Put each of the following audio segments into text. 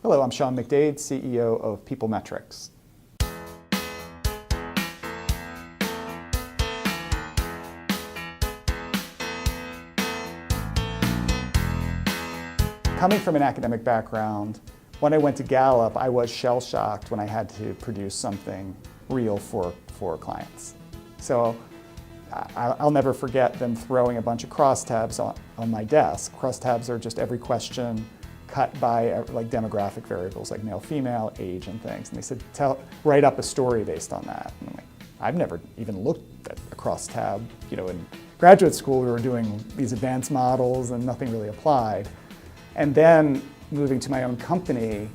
Hello, I'm Sean McDade, CEO of PeopleMetrics. Coming from an academic background, when I went to Gallup, I was shell-shocked when I had to produce something real for clients. So I'll never forget them throwing a bunch of crosstabs on my desk. Crosstabs are just every question cut by like demographic variables like male, female, age, and things. And they said, write up a story based on that. And I'm like, I've never even looked at a crosstab. You know, in graduate school, we were doing these advanced models and nothing really applied. And then moving to my own company,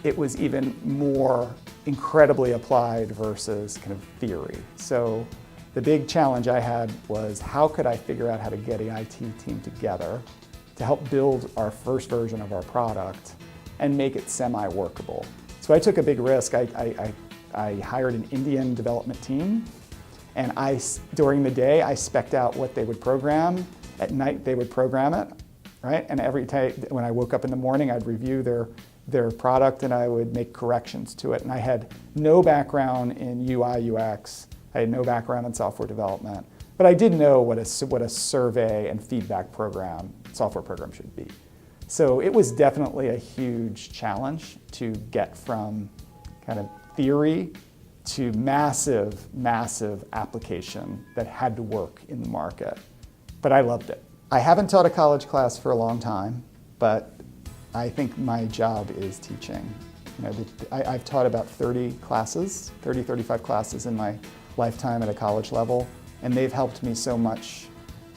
it was even more incredibly applied versus kind of theory. So the big challenge I had was how could I figure out how to get an IT team together to help build our first version of our product and make it semi-workable. So I took a big risk. I hired an Indian development team, and during the day I spec'd out what they would program. At night they would program it, right? And every time when I woke up in the morning, I'd review their product and I would make corrections to it. And I had no background in UI, UX. I had no background in software development, but I did know what a survey and feedback program, software program should be. So it was definitely a huge challenge to get from kind of theory to massive, massive application that had to work in the market. But I loved it. I haven't taught a college class for a long time, but I think my job is teaching. You know, I've taught about 30 classes, 35 classes in my lifetime at a college level, and they've helped me so much,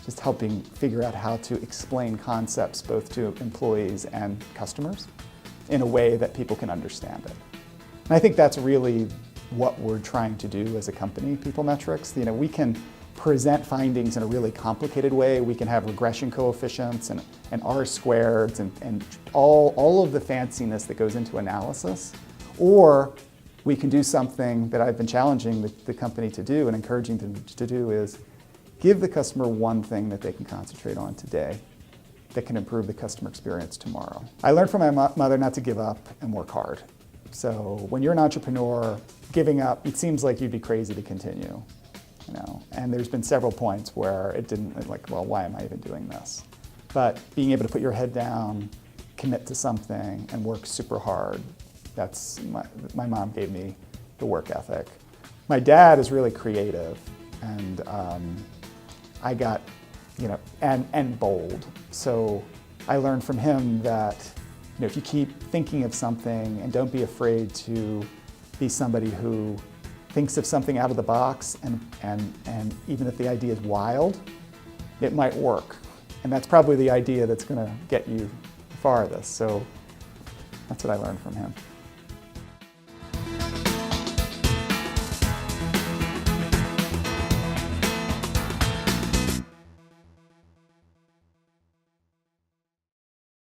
just helping figure out how to explain concepts both to employees and customers in a way that people can understand it. And I think that's really what we're trying to do as a company, PeopleMetrics. You know, we can present findings in a really complicated way. We can have regression coefficients and R-squareds and all of the fanciness that goes into analysis. Or we can do something that I've been challenging the company to do and encouraging them to do is give the customer one thing that they can concentrate on today that can improve the customer experience tomorrow. I learned from my mother not to give up and work hard. So when you're an entrepreneur, giving up, it seems like you'd be crazy to continue. You know, and there's been several points where it didn't, like, well, why am I even doing this? But being able to put your head down, commit to something, and work super hard, that's, my mom gave me the work ethic. My dad is really creative, and I got, you know, and bold. So I learned from him that, you know, if you keep thinking of something and don't be afraid to be somebody who thinks of something out of the box, and even if the idea is wild, it might work. And that's probably the idea that's going to get you the farthest. So that's what I learned from him.